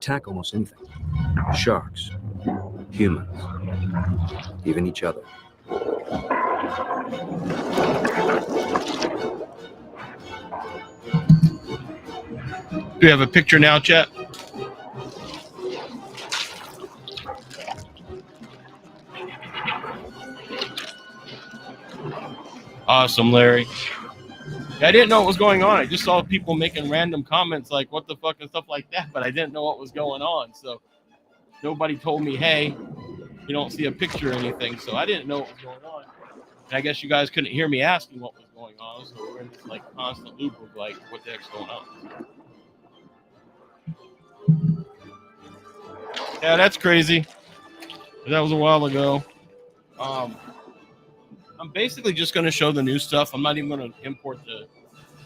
attack almost anything. Sharks, humans, even each other. Do we have a picture now, chat? Awesome, Larry. I didn't know what was going on. I just saw people making random comments like, what the fuck, and stuff like that, but I didn't know what was going on. So nobody told me, hey, you don't see a picture or anything. So I didn't know what was going on. And I guess you guys couldn't hear me asking what was going on. So we're in this like constant loop of like, what the heck's going on? Yeah, that's crazy. That was a while ago. I'm basically just going to show the new stuff. I'm not even going to import the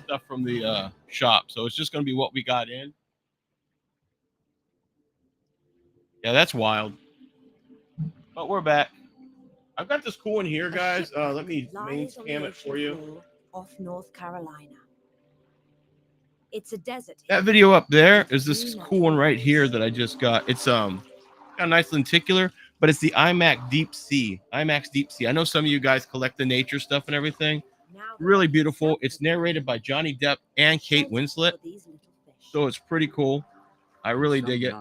stuff from the shop. So it's just going to be what we got in. Yeah, that's wild. But we're back. I've got this cool one here, guys. Let me main cam it for you. Off North Carolina. It's a desert. That video up there is this cool one right here that I just got. It's got a nice lenticular, but it's the IMAX Deep Sea. IMAX Deep Sea. I know some of you guys collect the nature stuff and everything. Really beautiful. It's narrated by Johnny Depp and Kate Winslet. So it's pretty cool. I really dig it.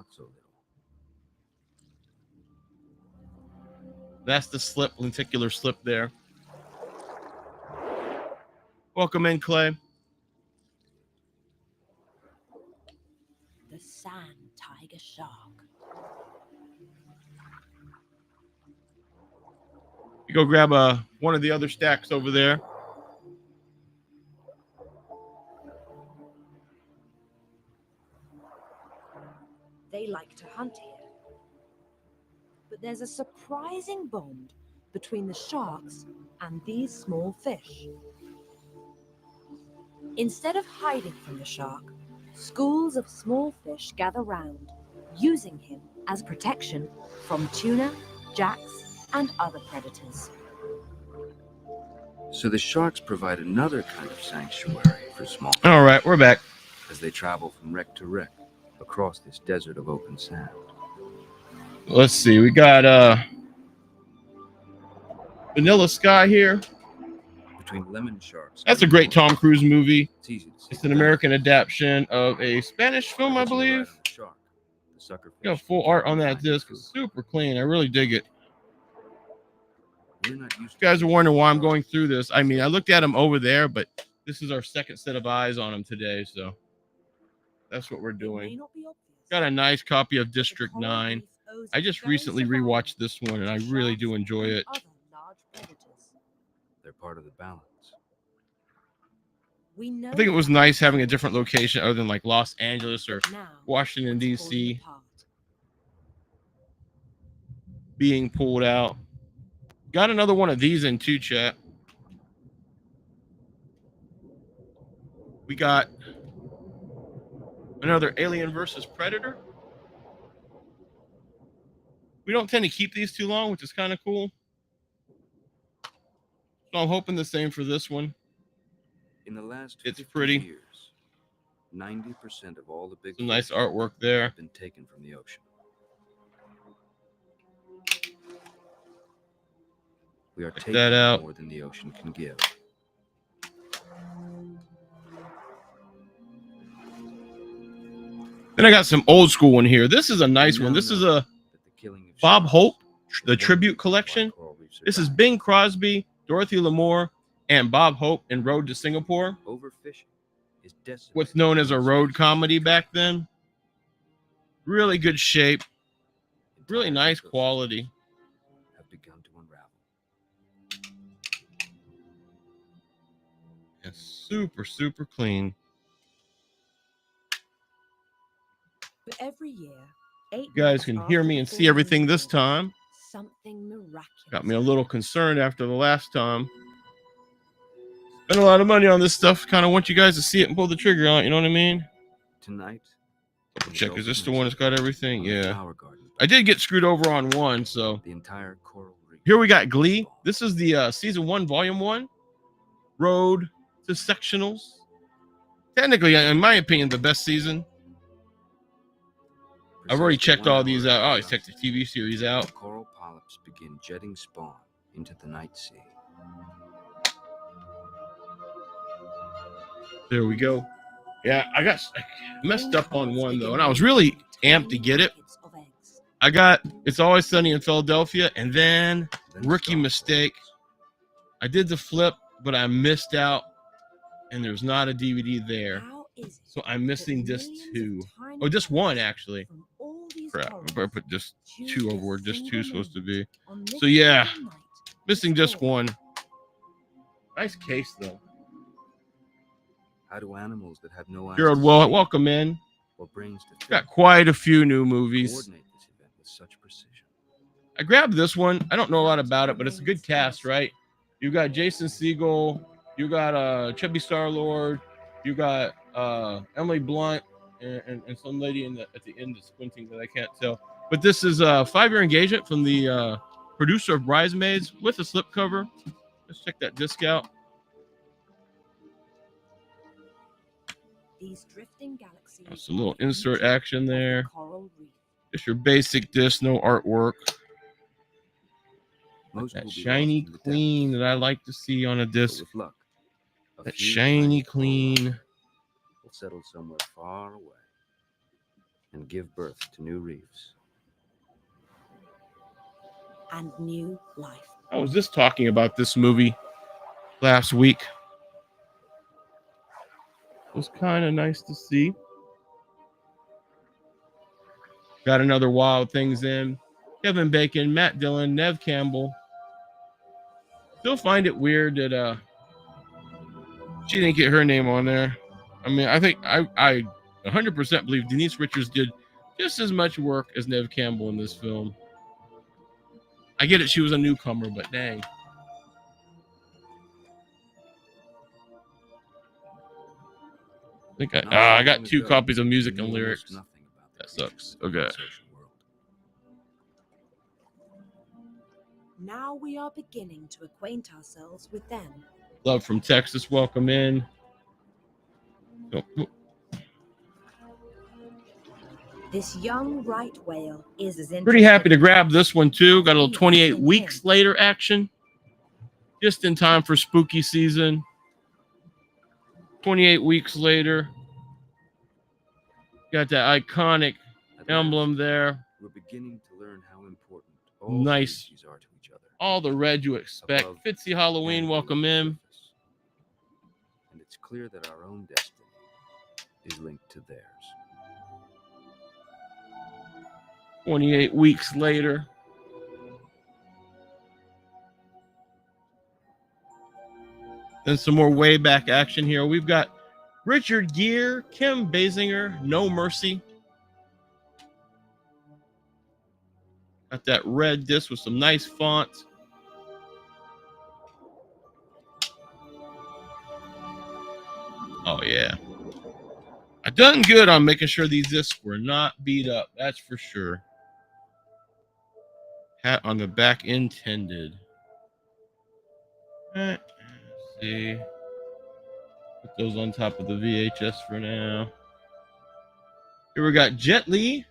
That's the slip, lenticular slip there. Welcome in, Clay. The sand tiger shark. You go grab one of the other stacks over there. They like to hunt here. But there's a surprising bond between the sharks and these small fish. Instead of hiding from the shark, schools of small fish gather round, using him as protection from tuna, jacks, and other predators. So the sharks provide another kind of sanctuary for small fish. All right, we're back. As they travel from wreck to wreck across this desert of open sand. Let's see. We got Vanilla Sky here. Between lemon sharks. That's a great Tom Cruise movie. It's easy to see. It's an American adaptation of a Spanish film, I believe. Shark, the sucker fish. Got full art on that disc. It's super clean. I really dig it. We're not used You guys are wondering why I'm going through this. I mean, I looked at them over there, but this is our second set of eyes on them today, so that's what we're doing. Got a nice copy of District 9. I just recently rewatched this one, and I really do enjoy it. They're part of the balance. I think it was nice having a different location other than like Los Angeles or Washington, D.C. being pulled out. Got another one of these in too, chat. We got another Alien versus Predator. We don't tend to keep these too long, which is kind of cool. So I'm hoping the same for this one. In the last it's pretty. Years, 90% of all the big some nice artwork there. Have been taken from the ocean. We are taking that out. More than the ocean can give. Then I got some old school one here. This is a nice one. This is a Bob Hope, the tribute collection. This is Bing Crosby, Dorothy Lamour, and Bob Hope in Road to Singapore. Overfishing is what's known as a road comedy back then. Really good shape. Really nice quality. Have begun to unravel. And super, super clean. But every year, you guys can hear me and see everything this time. Something miraculous. Got me a little concerned after the last time. Spent a lot of money on this stuff. Kind of want you guys to see it and pull the trigger on it. You know what I mean? Tonight. Double check. Is this the one that's got everything? Yeah. I did get screwed over on one. So the entire coral reef. Here we got Glee. This is the season 1, volume 1. Road to Sectionals. Technically, in my opinion, the best season. I've already Precisely checked 1 all hour these out. Oh, I after checked the TV series out. the coral polyps begin jetting spawn into the night sea. There we go. Yeah, I messed up on one though, and I was really amped to get it. I got It's Always Sunny in Philadelphia, and then rookie mistake. I did the flip, but I missed out, and there's not a DVD there. So I'm missing disc 2. Oh, just 1 actually. Crap, I better put disc 2 over where disc 2 is supposed to be. So yeah, missing disc 1. Nice case though. How do animals that have no eyes Gerald, to well, see welcome in. or brains to Got think quite a few new movies. coordinate this event with such precision? I grabbed this one. I don't know a lot about it, but it's a good cast, right? You got Jason Segel, you got Chubby Star-Lord, you got Emily Blunt, and some lady at the end that's squinting that I can't tell. But this is a 5-year engagement from the producer of Bridesmaids with a slipcover. Let's check that disc out. These drifting galaxies. Some little insert action there. Just your basic disc, no artwork. Most That will be shiny lost in the clean depths, that I like to see on a but disc. with luck, a That few shiny tiny clean. will settle somewhere far away and give birth to new reefs. And new life. I was just talking about this movie last week. It was kind of nice to see. Got another Wild Things in. Kevin Bacon, Matt Dillon, Nev Campbell. Still find it weird that she didn't get her name on there. I mean, I think I 100% believe Denise Richards did just as much work as Nev Campbell in this film. I get it, she was a newcomer, but dang. I got 2 copies of music and lyrics. That sucks. Okay. Now we are beginning to acquaint ourselves with them. Love from Texas, welcome in. Oh. This young right whale is as Pretty happy to grab this one too. Got a little 28 weeks later action. Just in time for spooky season. 28 weeks later. Got that iconic emblem there. We're beginning to learn how important all Nice. species are to each other. All the red you expect. Above Fitzy Halloween, and welcome below the in. surface. And it's clear that our own destiny is linked to theirs. 28 weeks later. Then some more way back action here. We've got Richard Gere, Kim Basinger, No Mercy. Got that red disc with some nice font. Oh, yeah. I done good on making sure these discs were not beat up. That's for sure. Hat on the back intended. Let's see. Put those on top of the VHS for now. Here we got Jet Li,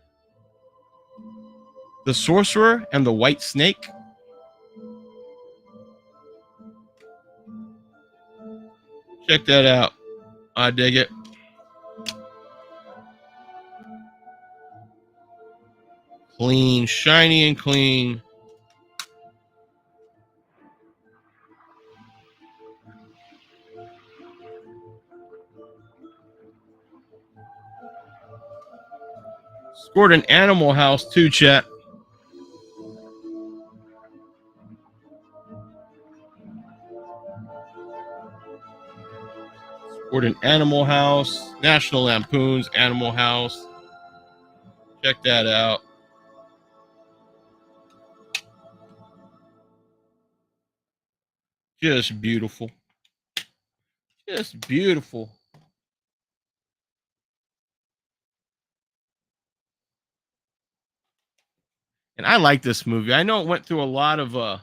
The Sorcerer, and the White Snake. Check that out. I dig it. Clean, shiny and clean. Scored an Animal House too, chat. Scored an Animal House. National Lampoon's Animal House. Check that out. Just beautiful. Just beautiful. And I like this movie. I know it went through a lot of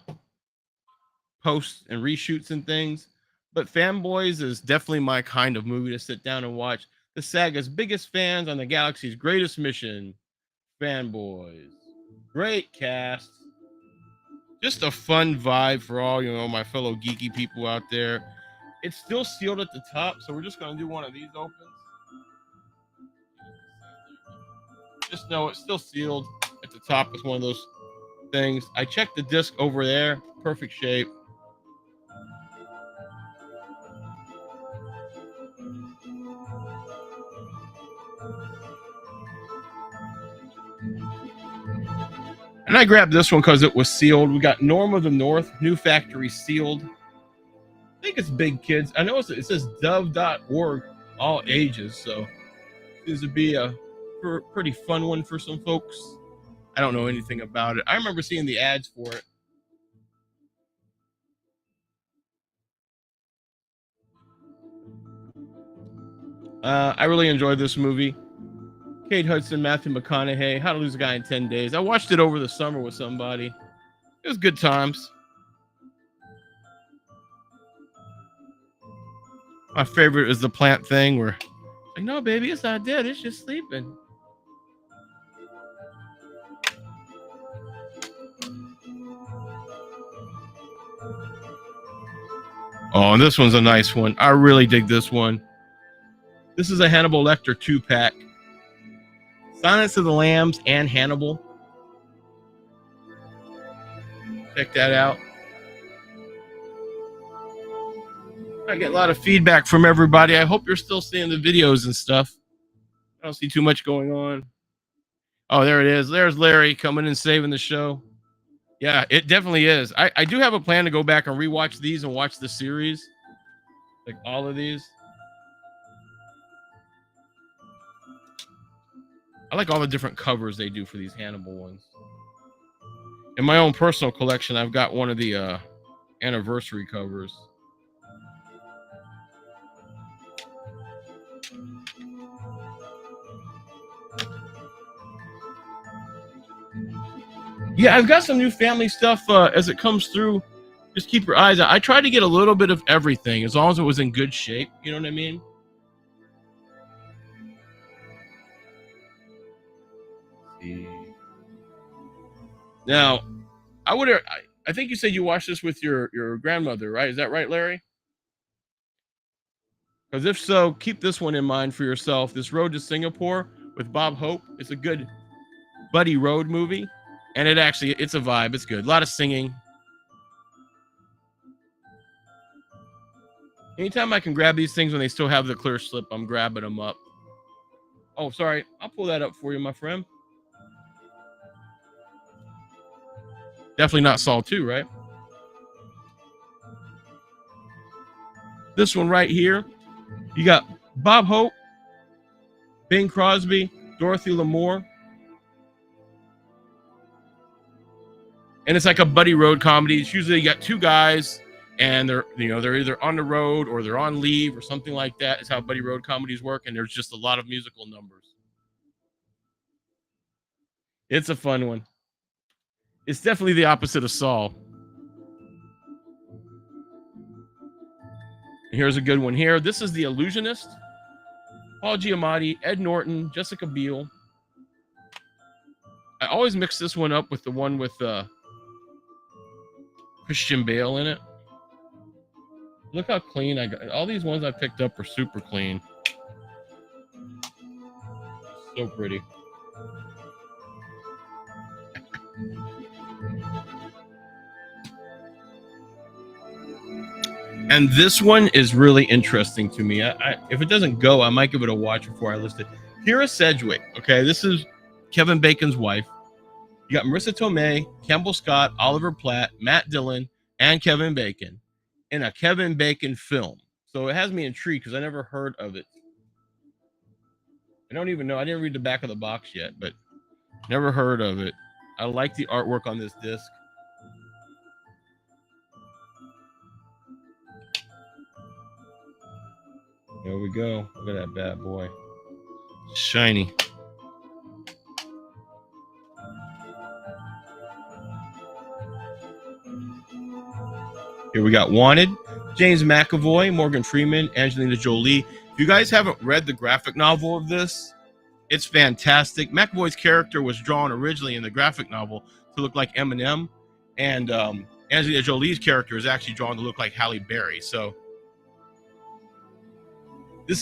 posts and reshoots and things, but Fanboys is definitely my kind of movie to sit down and watch. The saga's biggest fans on the galaxy's greatest mission. fanboys. Great cast. Just a fun vibe for all, my fellow geeky people out there. It's still sealed at the top, so we're just going to do one of these opens. Just know it's still sealed at the top. It's one of those things. I checked the disc over there. Perfect shape. And I grabbed this one because it was sealed. We got Norm of the North, new factory sealed. I think it's big kids. I know it says dove.org, all ages. So this would be a pretty fun one for some folks. I don't know anything about it. I remember seeing the ads for it. I really enjoyed this movie. Kate Hudson, Matthew McConaughey, How to Lose a Guy in 10 Days. I watched it over the summer with somebody. It was good times. My favorite is the plant thing where, like, no, baby, it's not dead. It's just sleeping. Oh, and this one's a nice one. I really dig this one. This is a Hannibal Lecter 2-pack. Silence of the Lambs and Hannibal. Check that out. I get a lot of feedback from everybody. I hope you're still seeing the videos and stuff. I don't see too much going on. Oh, there it is. There's Larry coming and saving the show. Yeah, it definitely is. I do have a plan to go back and rewatch these and watch the series. Like all of these. I like all the different covers they do for these Hannibal ones. In my own personal collection, I've got one of the anniversary covers. Yeah, I've got some new family stuff as it comes through. Just keep your eyes out. I tried to get a little bit of everything as long as it was in good shape. You know what I mean? Now, I think you said you watched this with your grandmother, right? Is that right, Larry? Because if so, keep this one in mind for yourself. This Road to Singapore with Bob Hope. It's a good buddy road movie. And it's a vibe. It's good. A lot of singing. Anytime I can grab these things when they still have the clear slip, I'm grabbing them up. Oh, sorry. I'll pull that up for you, my friend. Definitely not Saw 2, right? This one right here. You got Bob Hope, Bing Crosby, Dorothy Lamour. And it's like a buddy road comedy. It's usually you got two guys and they're either on the road or they're on leave or something like that. It's how buddy road comedies work. And there's just a lot of musical numbers. It's a fun one. It's definitely the opposite of Saul. Here's a good one here. This is The Illusionist. Paul Giamatti, Ed Norton, Jessica Biel. I always mix this one up with the one with Christian Bale in it. Look how clean I got. All these ones I picked up are super clean. So pretty. And this one is really interesting to me. If it doesn't go, I might give it a watch before I list it. Kira Sedgwick. Okay, this is Kevin Bacon's wife. You got Marissa Tomei, Campbell Scott, Oliver Platt, Matt Dillon, and Kevin Bacon in a Kevin Bacon film. So it has me intrigued because I never heard of it. I don't even know. I didn't read the back of the box yet, but never heard of it. I like the artwork on this disc. There we go. Look at that bad boy. Shiny. Here we got Wanted, James McAvoy, Morgan Freeman, Angelina Jolie. If you guys haven't read the graphic novel of this, It's fantastic. McAvoy's character was drawn originally in the graphic novel to look like Eminem, and Angelina Jolie's character is actually drawn to look like Halle Berry. So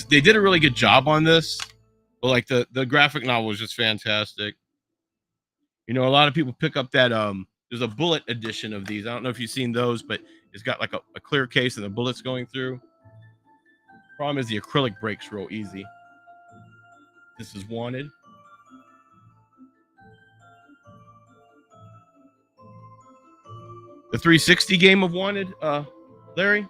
they did a really good job on this. But like the graphic novel was just fantastic. You know, a lot of people pick up that there's a bullet edition of these. I don't know if you've seen those, but it's got like a clear case and the bullets going through. Problem is the acrylic breaks real easy. This is Wanted. The 360 game of Wanted, Larry.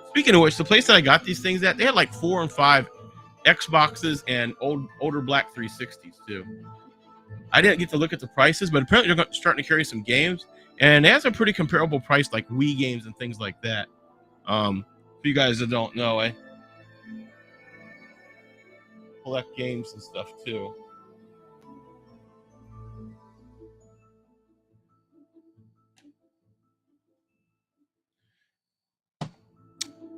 Speaking of which, the place that I got these things at, they had like 4 and 5 Xboxes and older black 360s too. I didn't get to look at the prices, but apparently they're starting to carry some games, and it has a pretty comparable price like Wii games and things like that. For you guys that don't know, collect games and stuff too.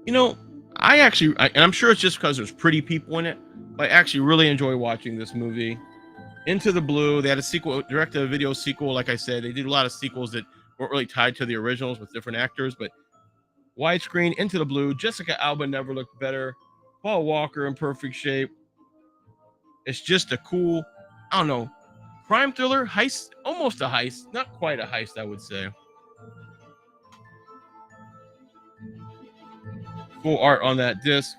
You know, and I'm sure it's just because there's pretty people in it, but I actually really enjoy watching this movie. Into the Blue, they had a sequel, direct-to-video sequel. Like I said, they did a lot of sequels that weren't really tied to the originals with different actors, but widescreen, Into the Blue, Jessica Alba never looked better, Paul Walker in perfect shape. It's just a cool, I don't know, crime thriller, heist, almost a heist, not quite a heist, I would say. Full art on that disc.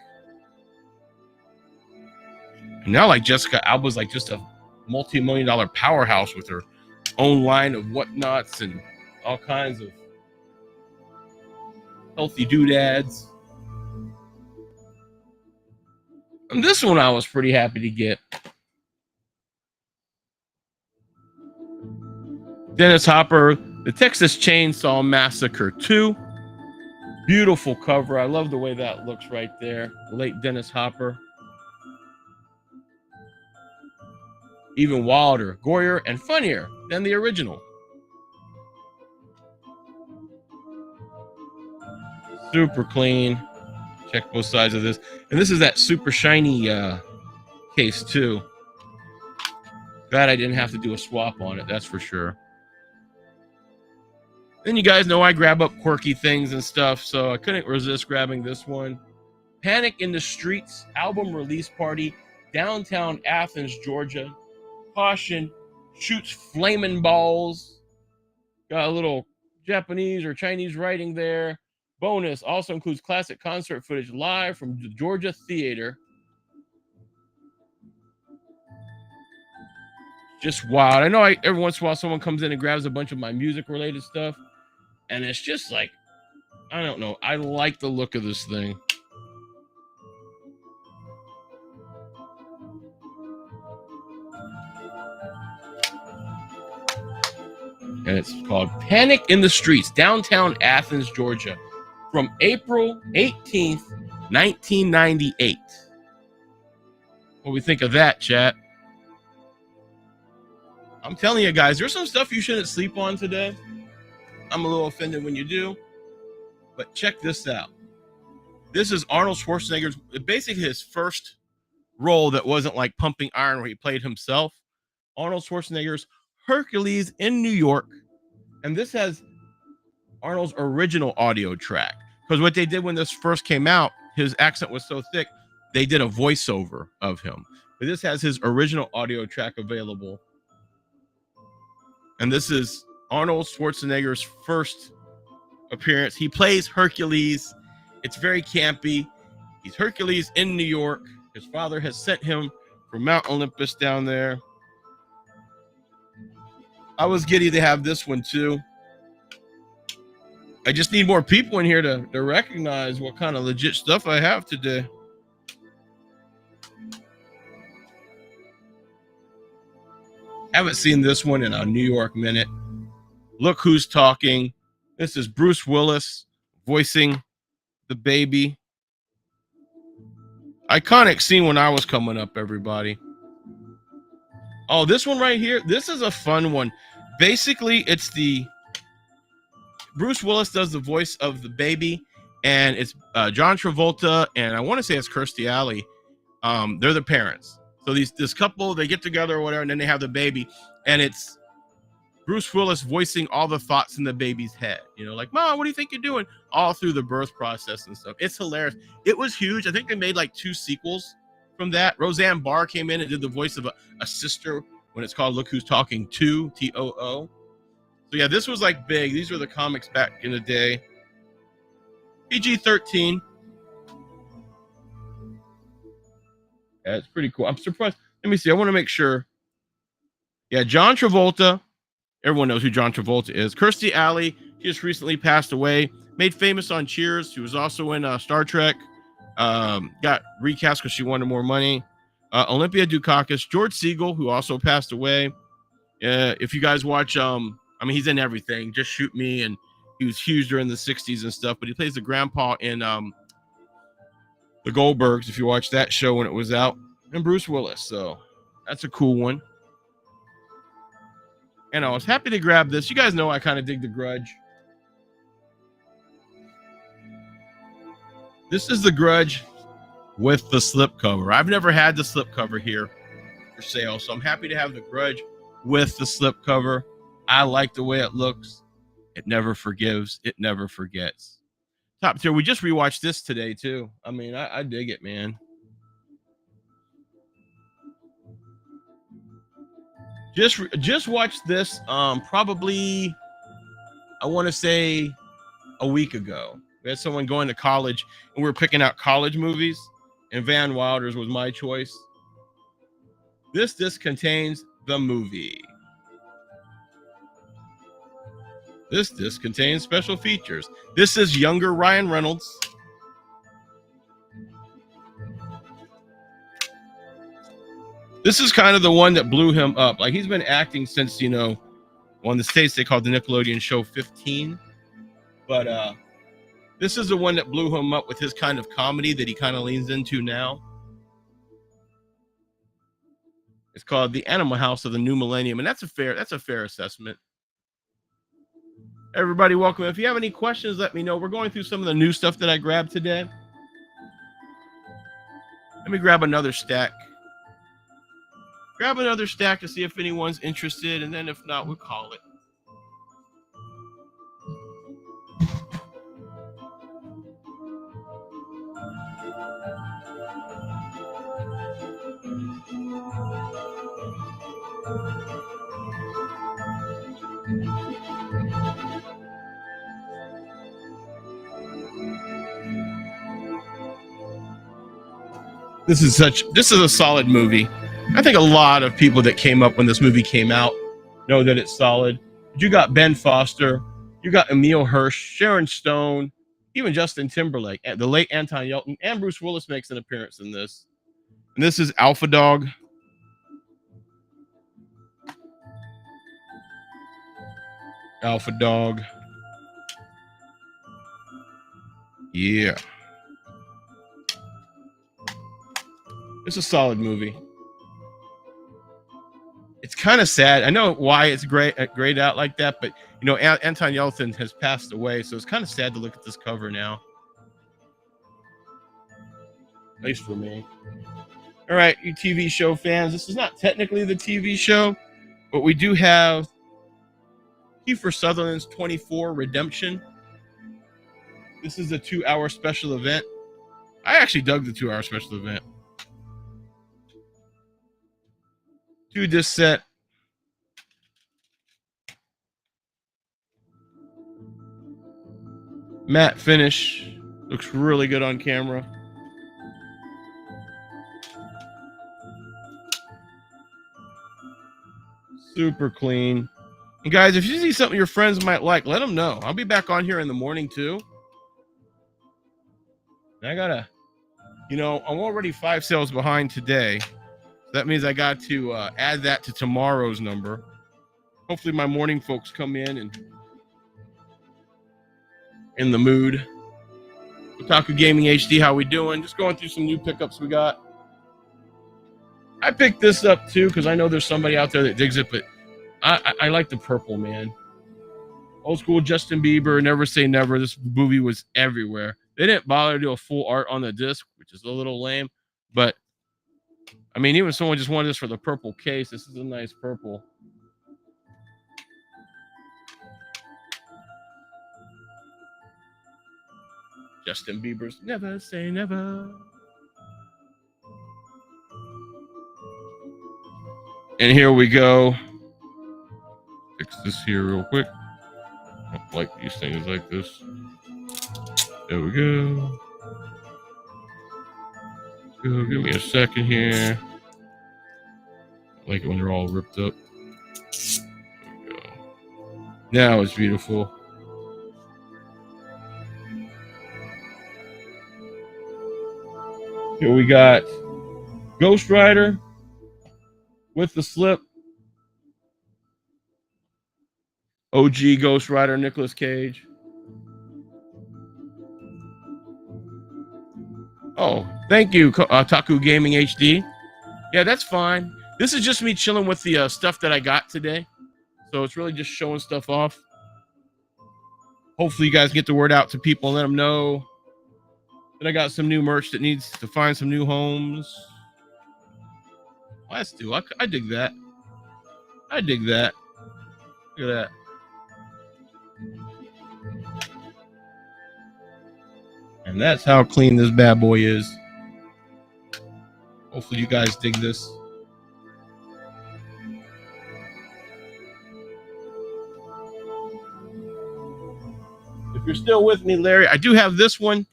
And now, like, Jessica Alba's like just a multi-million-dollar powerhouse with her own line of whatnots and all kinds of healthy doodads. And this one I was pretty happy to get. Dennis Hopper, The Texas Chainsaw Massacre 2. Beautiful cover. I love the way that looks right there. The late Dennis Hopper. Even wilder, gorier, and funnier than the original. Super clean. Check both sides of this. And this is that super shiny case too. Glad I didn't have to do a swap on it, that's for sure. Then you guys know I grab up quirky things and stuff, so I couldn't resist grabbing this one. Panic in the Streets album release party, downtown Athens, Georgia. Caution, shoots flaming balls. Got a little Japanese or Chinese writing there. Bonus also includes classic concert footage live from the Georgia Theater. Just wild. I know every once in a while someone comes in and grabs a bunch of my music related stuff, and it's just like, I don't know. I like the look of this thing. And it's called Panic in the Streets, downtown Athens, Georgia, from April 18th, 1998. What do we think of that, chat? I'm telling you guys, there's some stuff you shouldn't sleep on today. I'm a little offended when you do, but check this out. This is Arnold Schwarzenegger's, basically his first role that wasn't like Pumping Iron where he played himself. Arnold Schwarzenegger's Hercules in New York, and this has Arnold's original audio track, because what they did when this first came out, his accent was so thick they did a voiceover of him, but this has his original audio track available. And this is Arnold Schwarzenegger's first appearance. He plays Hercules. It's very campy. He's Hercules in New York. His father has sent him from Mount Olympus down there. I was giddy to have this one too. I just need more people in here to recognize what kind of legit stuff I have today. Haven't seen this one in a New York minute. Look Who's Talking. This is Bruce Willis voicing the baby. Iconic scene when I was coming up, everybody. Oh, this one right here. This is a fun one. Basically, it's the Bruce Willis does the voice of the baby, and it's John Travolta, and I want to say it's Kirstie Alley. They're the parents. So this couple, they get together or whatever, and then they have the baby, and it's Bruce Willis voicing all the thoughts in the baby's head. You know, like, Mom, what do you think you're doing? All through the birth process and stuff. It's hilarious. It was huge. I think they made like 2 sequels from that. Roseanne Barr came in and did the voice of a sister when it's called Look Who's Talking 2, T-O-O. So yeah, this was like big. These were the comics back in the day. PG-13. Yeah, it's pretty cool. I'm surprised. Let me see. I want to make sure. Yeah, John Travolta. Everyone knows who John Travolta is. Kirstie Alley, she just recently passed away. Made famous on Cheers. She was also in Star Trek. Got recast because she wanted more money. Olympia Dukakis. George Segal, who also passed away. If you guys watch, I mean, he's in everything. Just Shoot Me, and he was huge during the 60s and stuff. But he plays the grandpa in The Goldbergs, if you watch that show when it was out. And Bruce Willis. So that's a cool one. And I was happy to grab this. You guys know I kind of dig The Grudge. This is The Grudge with the slipcover. I've never had the slipcover here for sale, so I'm happy to have The Grudge with the slipcover. I like the way it looks. It never forgives. It never forgets. Top tier. We just rewatched this today, too. I mean, I dig it, man. Just watched this probably, I want to say, a week ago. We had someone going to college, and we were picking out college movies, and Van Wilder's was my choice. This disc contains the movie. This disc contains special features. This is younger Ryan Reynolds. This is kind of the one that blew him up. Like, he's been acting since, you know, well, in the States, they called the Nickelodeon show 15. But this is the one that blew him up with his kind of comedy that he kind of leans into now. It's called The Animal House of the New Millennium. And that's a fair assessment. Everybody, welcome. If you have any questions, let me know. We're going through some of the new stuff that I grabbed today. Let me grab another stack. Grab another stack to see if anyone's interested, and then if not, we'll call it. This is a solid movie. I think a lot of people that came up when this movie came out know that it's solid. You got Ben Foster, you got Emile Hirsch, Sharon Stone, even Justin Timberlake, the late Anton Yelchin, and Bruce Willis makes an appearance in this. And this is Alpha Dog. Alpha Dog. Yeah. It's a solid movie. It's kind of sad. I know why it's grayed out like that, but you know, Anton Yelchin has passed away, so it's kind of sad to look at this cover now. At least for me. All right, you TV show fans. This is not technically the TV show, but we do have Kiefer Sutherland's 24 Redemption. This is a 2-hour special event. I actually dug the 2-hour special event. 2-disc set. Matte finish. Looks really good on camera. Super clean. And guys, if you see something your friends might like, let them know. I'll be back on here in the morning too. And I gotta, you know, I'm already 5 sales behind today. That means I got to add that to tomorrow's number. Hopefully my morning folks come in the mood. Otaku Gaming HD, how we doing? Just going through some new pickups we got. I picked this up too because I know there's somebody out there that digs it, but I like the purple, man. Old school Justin Bieber, Never Say Never. This movie was everywhere. They didn't bother to do a full art on the disc, which is a little lame. But I mean, even if someone just wanted this for the purple case, this is a nice purple. Justin Bieber's Never Say Never. And here we go. Fix this here real quick. I don't like these things like this. There we go. Give me a second here. I like it when they're all ripped up. There we go. Now it's beautiful. Here we got Ghost Rider with the slip. OG Ghost Rider, Nicolas Cage. Oh, thank you, Taku Gaming HD. Yeah, that's fine. This is just me chilling with the stuff that I got today. So it's really just showing stuff off. Hopefully you guys get the word out to people and let them know that I got some new merch that needs to find some new homes. Let's do. I dig that. I dig that. Look at that. And that's how clean this bad boy is. Hopefully you guys dig this. If you're still with me, Larry, I do have this one.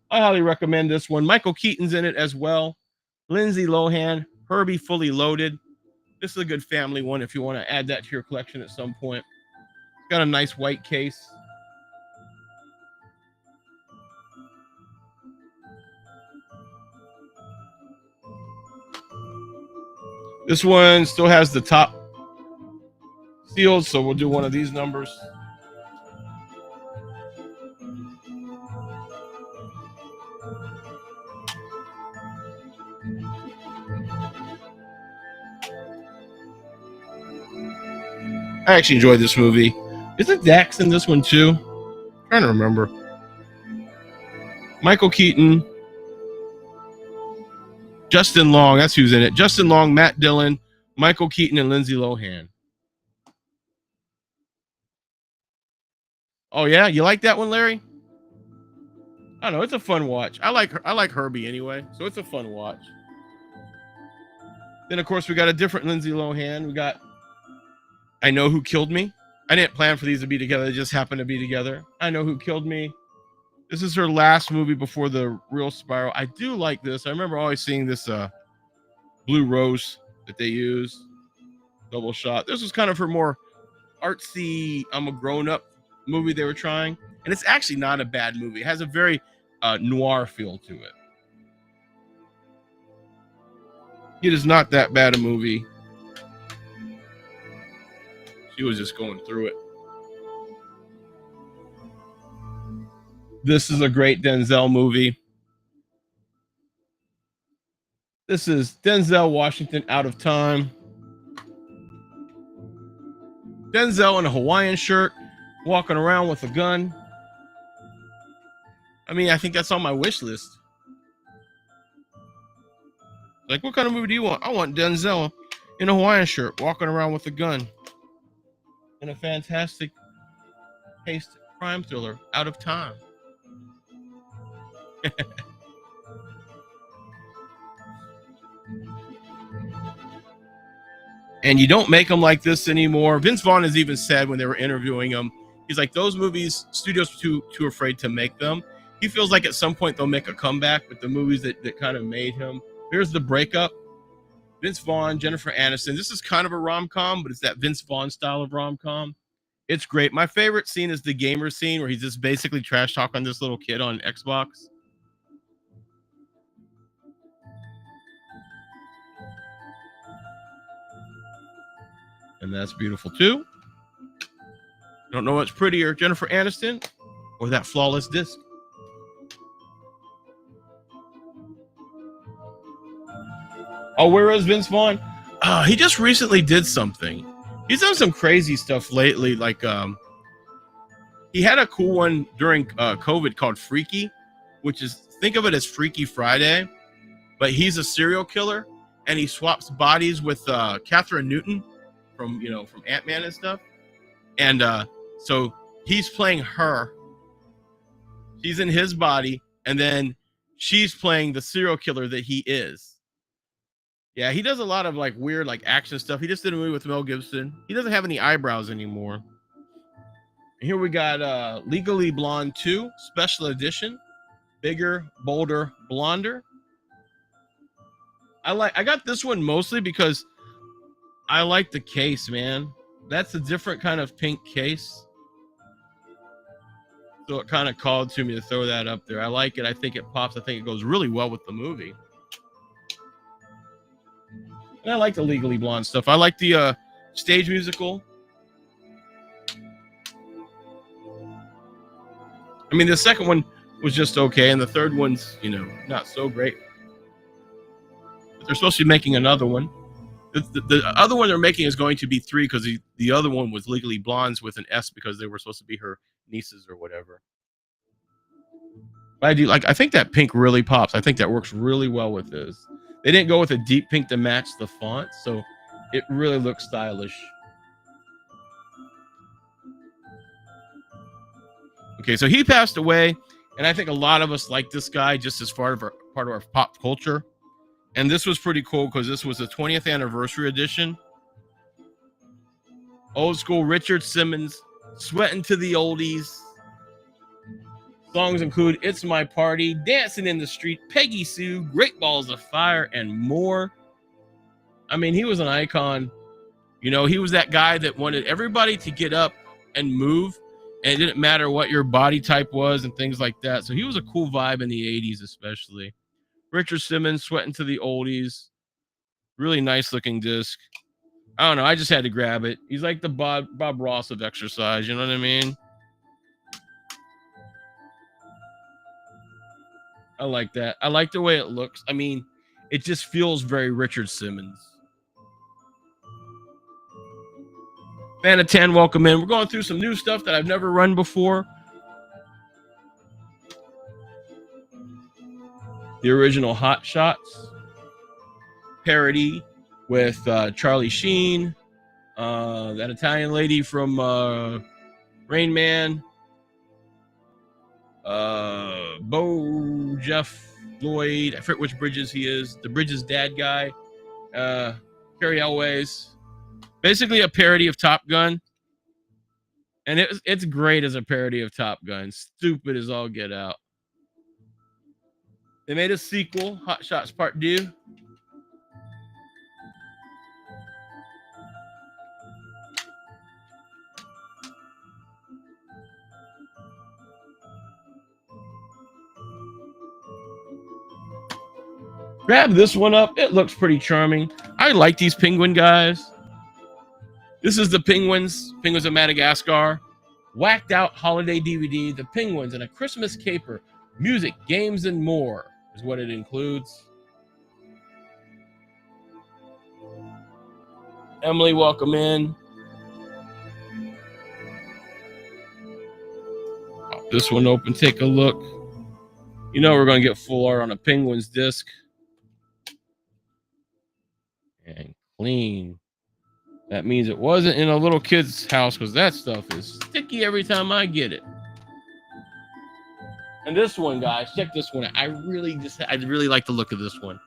I highly recommend this one. Michael Keaton's in it as well. Lindsay Lohan, Herbie Fully Loaded. This is a good family one if you want to add that to your collection at some point. It's got a nice white case. This one still has the top sealed, so we'll do one of these numbers. I actually enjoyed this movie. Isn't Dax in this one too? I'm trying to remember. Michael Keaton. Justin Long, that's who's in it. Justin Long, Matt Dillon, Michael Keaton, and Lindsay Lohan. Oh yeah, you like that one, Larry? I don't know, it's a fun watch. I like Herbie anyway, so it's a fun watch. Then of course we got a different Lindsay Lohan. We got I Know Who Killed Me. I didn't plan for these to be together, they just happened to be together. I Know Who Killed Me. This is her last movie before the real spiral. I do like this. I remember always seeing this blue rose that they use. Double shot. This was kind of her more artsy, I'm a grown-up movie they were trying. And it's actually not a bad movie. It has a very noir feel to it. It is not that bad a movie. She was just going through it. This is a great Denzel movie. This is Denzel Washington, Out of Time. Denzel in a Hawaiian shirt, walking around with a gun. I mean, I think that's on my wish list. Like, what kind of movie do you want? I want Denzel in a Hawaiian shirt, walking around with a gun. In a fantastic paced crime thriller, Out of Time. And you don't make them like this anymore. Vince Vaughn has even said when they were interviewing him, he's like, those movies, studios are too afraid to make them. He feels like at some point they'll make a comeback with the movies that kind of made him. Here's The Breakup. Vince Vaughn, Jennifer Aniston. This is kind of a rom-com, but it's that Vince Vaughn style of rom-com. It's great. My favorite scene is the gamer scene where he's just basically trash talking this little kid on Xbox. And that's beautiful too. Don't know what's prettier, Jennifer Aniston or that flawless disc. Oh, where is Vince Vaughn? He just recently did something. He's done some crazy stuff lately. Like He had a cool one during COVID called Freaky, which is, think of it as Freaky Friday, but he's a serial killer and he swaps bodies with Catherine Newton from Ant-Man and stuff. And so he's playing her. She's in his body, and then she's playing the serial killer that he is. Yeah, he does a lot of like weird like action stuff. He just did a movie with Mel Gibson. He doesn't have any eyebrows anymore. Here we got Legally Blonde 2 Special Edition. Bigger, bolder, blonder. I got this one mostly because I like the case, man. That's a different kind of pink case. So it kind of called to me to throw that up there. I like it. I think it pops. I think it goes really well with the movie. And I like the Legally Blonde stuff. I like the stage musical. I mean, the second one was just okay, and the third one's, not so great. But they're supposed to be making another one. The other one they're making is going to be 3 because the other one was Legally Blondes with an S because they were supposed to be her nieces or whatever. But I think that pink really pops. I think that works really well with this. They didn't go with a deep pink to match the font, so it really looks stylish. Okay, so he passed away, and I think a lot of us like this guy just as part of our pop culture. And this was pretty cool because this was the 20th anniversary edition. Old school Richard Simmons, Sweating to the Oldies. Songs include It's My Party, Dancing in the Street, Peggy Sue, Great Balls of Fire, and more. I mean, he was an icon. He was that guy that wanted everybody to get up and move. And it didn't matter what your body type was and things like that. So he was a cool vibe in the 80s, especially. Richard Simmons, Sweating to the Oldies. Really nice looking disc. I don't know. I just had to grab it. He's like the Bob Ross of exercise. You know what I mean? I like that. I like the way it looks. I mean, it just feels very Richard Simmons. Fan of 10, welcome in. We're going through some new stuff that I've never run before. The original Hot Shots parody with Charlie Sheen, that Italian lady from Rain Man, Jeff Lloyd, I forget which Bridges he is, the Bridges dad guy, Carrie Elways. Basically a parody of Top Gun. And it's great as a parody of Top Gun. Stupid as all get out. They made a sequel, Hot Shots Part 2. Grab this one up. It looks pretty charming. I like these penguin guys. This is the Penguins of Madagascar. Whacked out holiday DVD, The Penguins and a Christmas Caper. Music, games, and more is what it includes. Emily, welcome in. Pop this one open, take a look. We're going to get full art on a Penguins disc. And clean. That means it wasn't in a little kid's house because that stuff is sticky every time I get it. And this one, guys, check this one out. I really like the look of this one.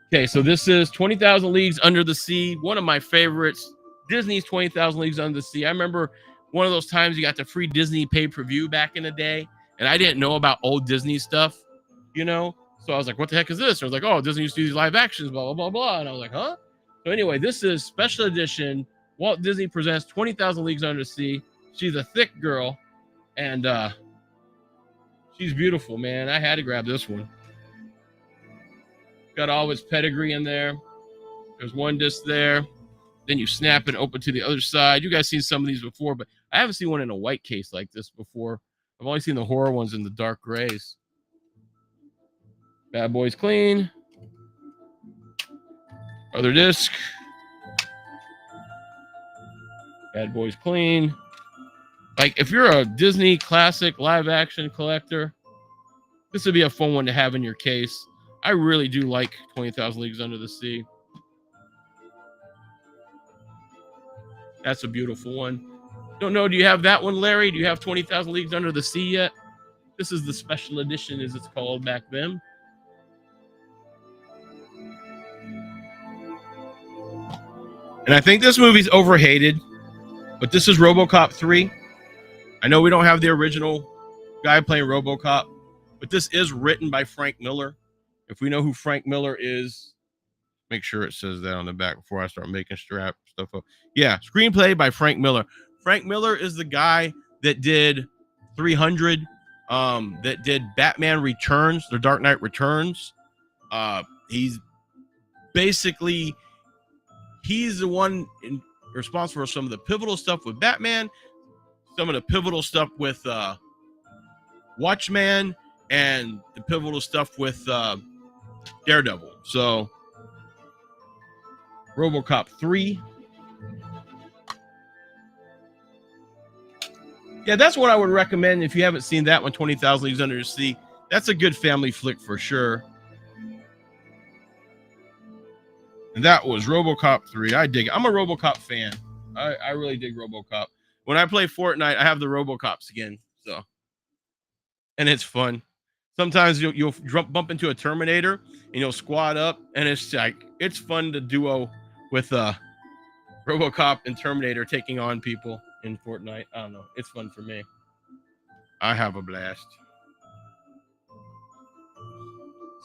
Okay, so this is 20,000 Leagues Under the Sea. One of my favorites. Disney's 20,000 Leagues Under the Sea. I remember one of those times you got the free Disney pay-per-view back in the day, and I didn't know about old Disney stuff, So I was like, what the heck is this? And I was like, oh, Disney used to do these live actions, blah, blah, blah, blah. And I was like, huh? So anyway, this is special edition. Walt Disney presents 20,000 Leagues Under the Sea. She's a thick girl, and she's beautiful, man. I had to grab this one. Got all its pedigree in there. There's one disc there. Then you snap it open to the other side. You guys seen some of these before, but I haven't seen one in a white case like this before. I've only seen the horror ones in the dark grays. Bad Boys Clean. Other disc. Bad Boys Clean. Like, if you're a Disney classic live action collector, this would be a fun one to have in your case. I really do like 20,000 Leagues Under the Sea. That's a beautiful one. Don't know, do you have that one, Larry? Do you have 20,000 Leagues Under the Sea yet? This is the special edition, as it's called back then. And I think this movie's overhated, but this is RoboCop 3. I know we don't have the original guy playing RoboCop, but this is written by Frank Miller. If we know who Frank Miller is, make sure it says that on the back before I start making stuff up. Yeah, screenplay by Frank Miller. Frank Miller is the guy that did 300, that did Batman Returns, The Dark Knight Returns. He's basically, he's the one responsible for some of the pivotal stuff with Batman, some of the pivotal stuff with Watchmen, and the pivotal stuff with Daredevil. So, RoboCop 3. Yeah, that's what I would recommend if you haven't seen that one, 20,000 Leagues Under the Sea. That's a good family flick for sure. And that was RoboCop 3. I dig it. I'm a RoboCop fan. I really dig RoboCop. When I play Fortnite, I have the RoboCop skin. So, and it's fun. Sometimes you'll bump into a Terminator and you'll squad up, and it's like, it's fun to duo with RoboCop and Terminator taking on people in Fortnite. I don't know. It's fun for me. I have a blast.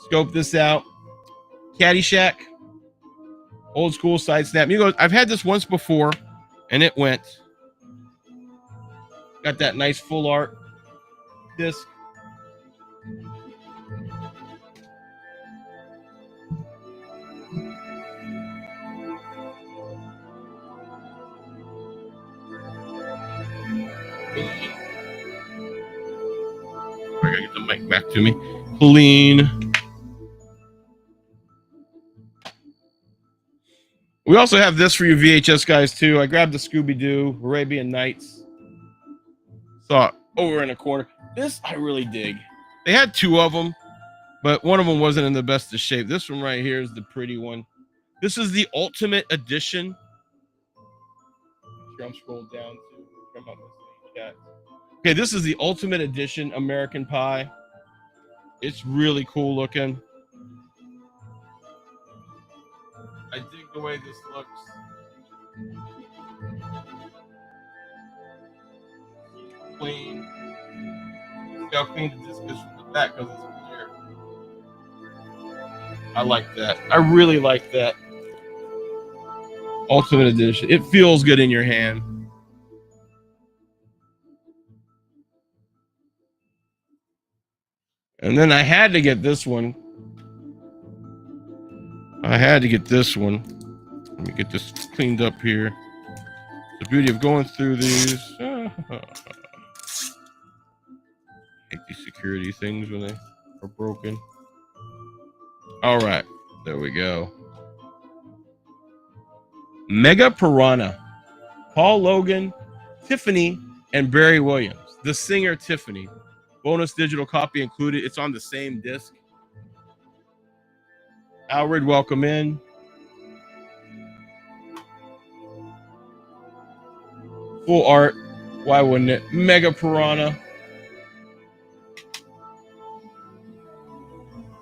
Scope this out. Caddyshack. Old school side snap. You go, I've had this once before, and it went. Got that nice full art disc. I gotta get the mic back to me. Clean. We also have this for you VHS guys too. I grabbed the Scooby-Doo Arabian Nights. Saw it over in a corner. This I really dig. They had two of them, but one of them wasn't in the best of shape. This one right here is the pretty one. This is the Ultimate Edition. I'm scrolling down to come up with the chat. Okay, this is the Ultimate Edition American Pie. It's really cool looking. I dig the way this looks. Clean. See how clean the disc is from the back because it's clear. I like that. I really like that. Ultimate Edition. It feels good in your hand. And then I had to get this one. Let me get this cleaned up here. The beauty of going through these. Hate these security things when they are broken. All right. There we go. Mega Piranha. Paul Logan, Tiffany, and Barry Williams. The singer Tiffany. Bonus digital copy included. It's on the same disc. Alred, welcome in. Full art. Why wouldn't it? Mega Piranha.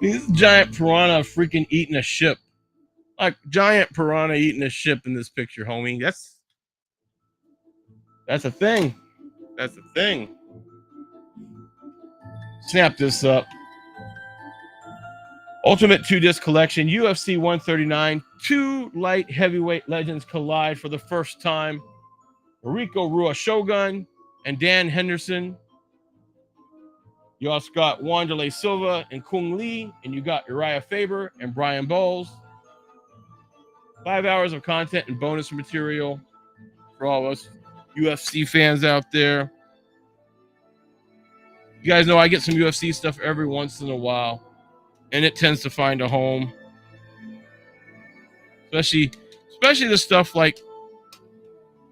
This giant piranha freaking eating a ship. Like giant piranha eating a ship in this picture, homie. That's a thing. That's a thing. Snap this up. Ultimate 2-disc collection, UFC 139. Two light heavyweight legends collide for the first time. Rico Rua Shogun and Dan Henderson. You also got Wanderlei Silva and Kung Lee, and you got Uriah Faber and Brian Bowles. 5 hours of content and bonus material for all of us UFC fans out there. You guys know I get some UFC stuff every once in a while, and it tends to find a home. Especially the stuff like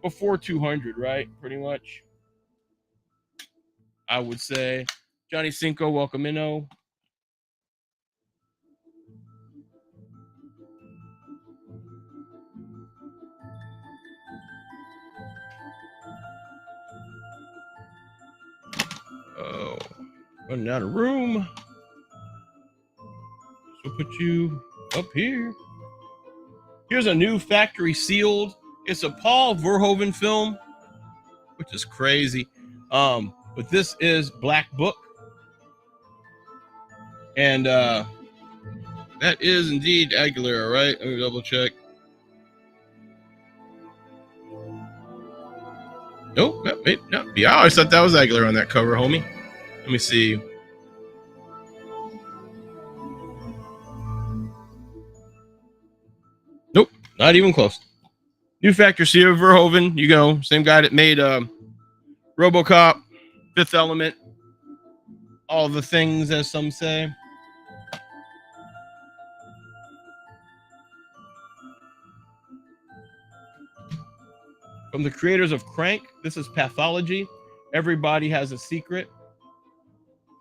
before 200, right? Pretty much. I would say. Johnny Cinco, welcome in. Oh, running out of room. So put you up here. Here's a new factory sealed. It's a Paul Verhoeven film, which is crazy. But this is Black Book. And that is indeed Aguilera, right? Let me double check. Nope, no. Yeah, I always thought that was Aguilera on that cover, homie. Let me see. Nope, not even close. New factor, Sear Verhoeven. You go, same guy that made RoboCop, Fifth Element, all the things, as some say. From the creators of Crank, this is Pathology. Everybody Has a Secret.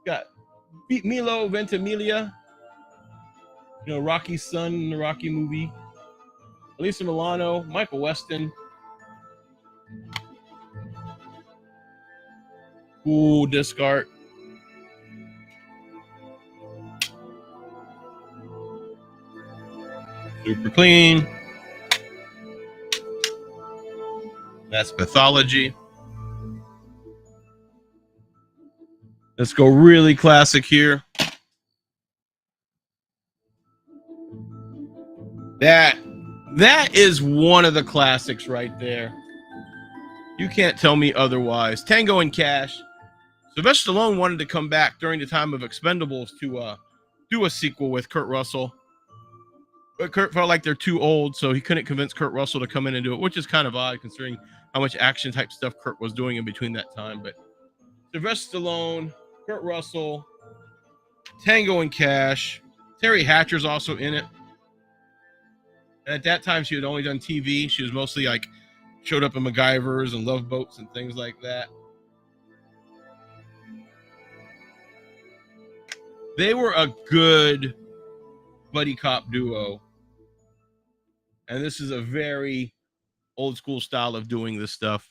Got Milo Ventimiglia, you know, Rocky's son in the Rocky movie. Elisa Milano, Michael Weston. Ooh, disc art. Super clean. That's Pathology. Let's go really classic here. That is one of the classics right there. You can't tell me otherwise. Tango and Cash. Sylvester Stallone wanted to come back during the time of Expendables to do a sequel with Kurt Russell. But Kurt felt like they're too old, so he couldn't convince Kurt Russell to come in and do it, which is kind of odd considering how much action type stuff Kurt was doing in between that time. But Sylvester Stallone, Kurt Russell, Tango and Cash. Terry Hatcher's also in it. And at that time, she had only done TV. She was mostly like showed up in MacGyvers and Love Boats and things like that. They were a good buddy cop duo. And this is a very old school style of doing this stuff.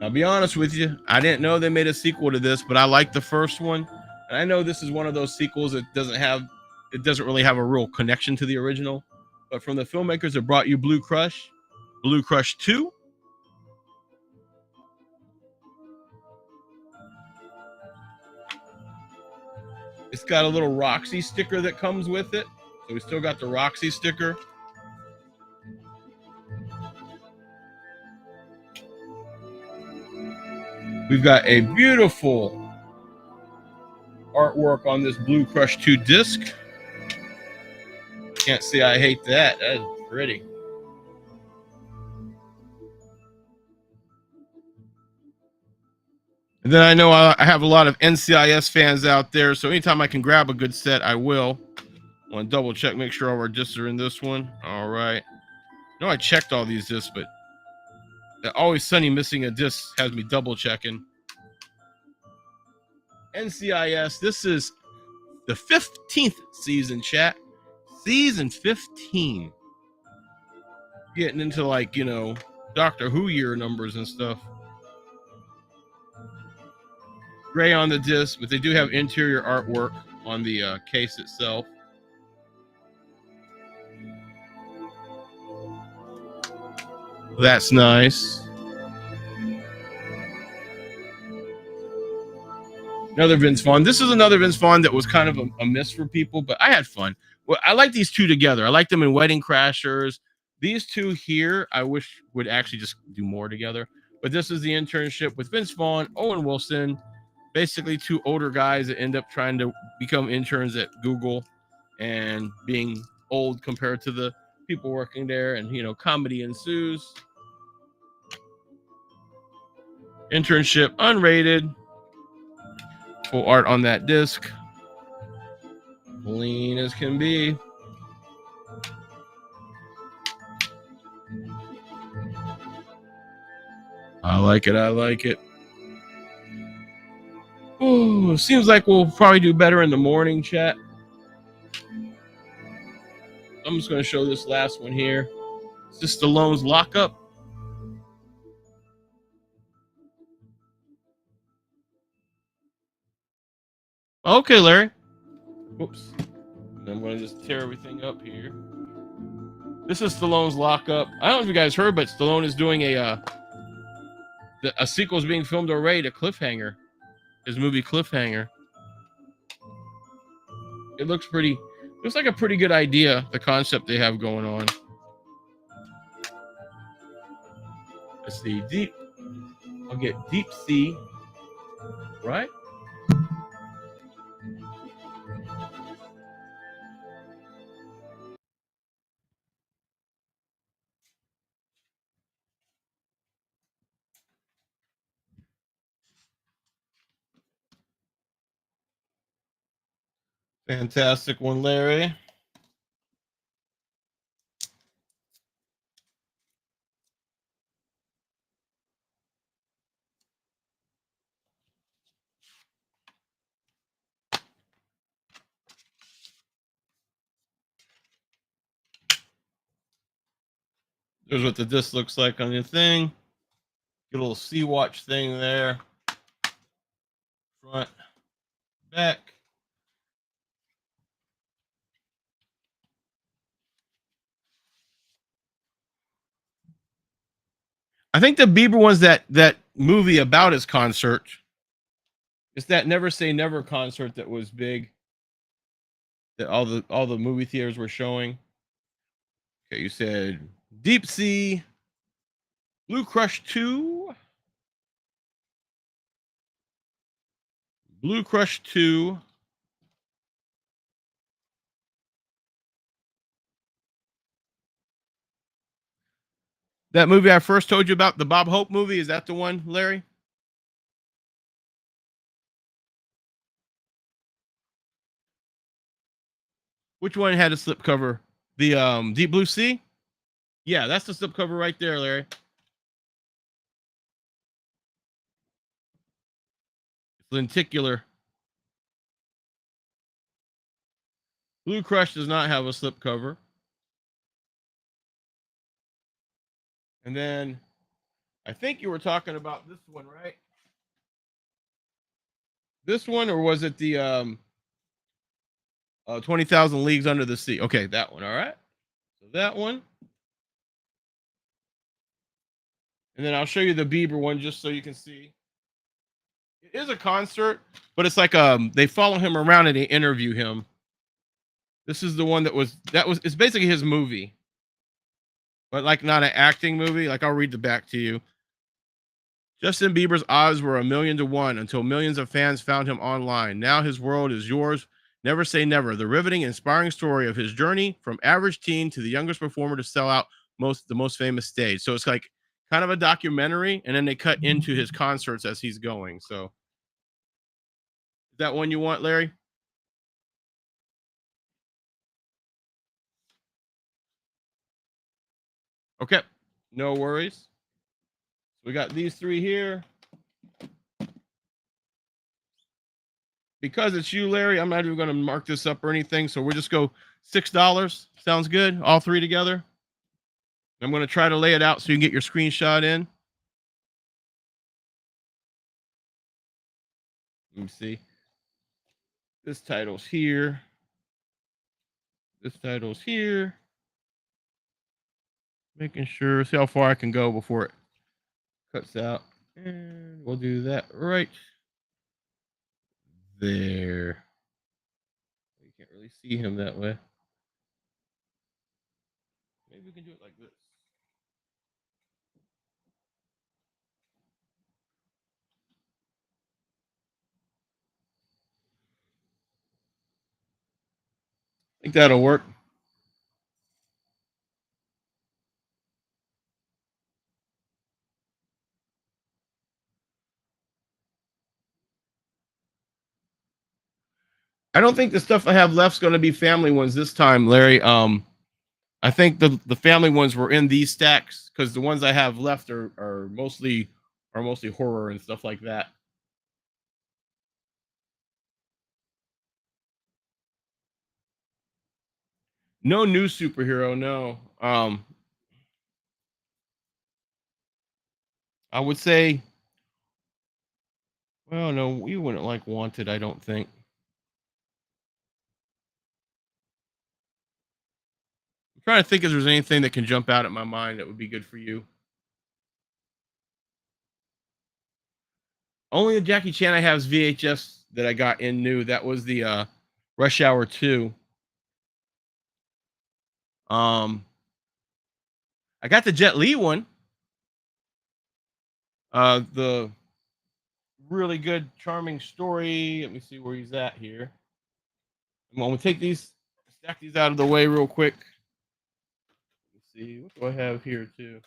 I'll be honest with you. I didn't know they made a sequel to this, but I like the first one. And I know this is one of those sequels that doesn't really have a real connection to the original. But from the filmmakers that brought you Blue Crush 2. It's got a little Roxy sticker that comes with it. So we still got the Roxy sticker. We've got a beautiful artwork on this Blue Crush 2 disc. Can't say I hate that. That is pretty. And then I know I have a lot of NCIS fans out there, so anytime I can grab a good set, I will. I want to double check, make sure all our discs are in this one. All right. No, I checked all these discs, but Always Sunny missing a disc has me double checking. NCIS, this is the 15th season, chat. Season 15. Getting into, like, you know, Doctor Who year numbers and stuff. Gray on the disc, but they do have interior artwork on the case itself. That's nice. Another Vince Vaughn. This is another Vince Vaughn that was kind of a miss for people, but I had fun. Well, I like these two together. I like them in Wedding Crashers. These two here, I wish would actually just do more together. But this is the internship with Vince Vaughn, Owen Wilson. Basically, two older guys that end up trying to become interns at Google and being old compared to the people working there. And, you know, comedy ensues. Internship unrated. Full art on that disc. Clean as can be. I like it. I like it. Oh, seems like we'll probably do better in the morning, chat. I'm just going to show this last one here. Is this Stallone's lockup? Okay, Larry. Whoops. I'm going to just tear everything up here. This is Stallone's lockup. I don't know if you guys heard, but Stallone is doing a sequel is being filmed already to Cliffhanger. His movie Cliffhanger. It looks like a pretty good idea, the concept they have going on. Let's see, I'll get Deep Sea, right? Fantastic one, Larry. There's what the disc looks like on your thing. Get a little Sea-Watch thing there. Front, back. I think the Bieber one's that movie about his concert. It's that Never Say Never concert that was big. That all the movie theaters were showing. Okay, you said Deep Sea, Blue Crush 2. Blue Crush 2. That movie I first told you about, the Bob Hope movie, is that the one, Larry? Which one had a slipcover? The Deep Blue Sea? Yeah, that's the slipcover right there, Larry. It's lenticular. Blue Crush does not have a slipcover. And then I think you were talking about this one, right? This one, or was it the 20,000 Leagues Under the Sea? Okay, that one. All right. So that one. And then I'll show you the Bieber one just so you can see. It is a concert, but it's like they follow him around and they interview him. This is the one it's basically his movie. But like not an acting movie. Like I'll read the back to you. Justin Bieber's odds were 1,000,000 to 1 until millions of fans found him online. Now his world is yours. Never Say Never. The riveting, inspiring story of his journey from average teen to the youngest performer to sell out the most famous stage. So it's like kind of a documentary, and then they cut into his concerts as he's going. So is that one you want, Larry? Okay, no worries. We got these three here. Because it's you, Larry, I'm not even going to mark this up or anything. So we'll just go $6. Sounds good? All three together. I'm going to try to lay it out so you can get your screenshot in. Let me see. This title's here. This title's here. Making sure, see how far I can go before it cuts out. And we'll do that right there. You can't really see him that way. Maybe we can do it like this. I think that'll work. I don't think the stuff I have left is going to be family ones this time, Larry. I think the family ones were in these stacks because the ones I have left are mostly are mostly horror and stuff like that. No new superhero, no. I would say, well, no, we wouldn't like Wanted, I don't think. I'm trying to think if there's anything that can jump out at my mind that would be good for you. Only the Jackie Chan I have is VHS that I got in new. That was the Rush Hour 2. I got the Jet Li one. The really good, charming story. Let me see where he's at here. I'm going to stack these out of the way real quick. Let's see. What do I have here, too?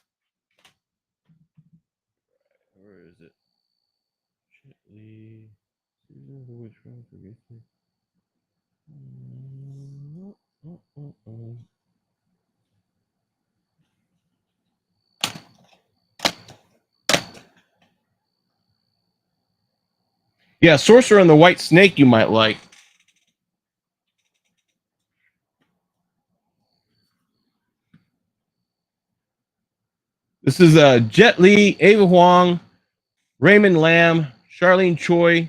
Where is it? Jet Li. Which one? Forget me. Yeah, Sorcerer and the White Snake you might like. This is Jet Li, Ava Huang, Raymond Lam, Charlene Choi.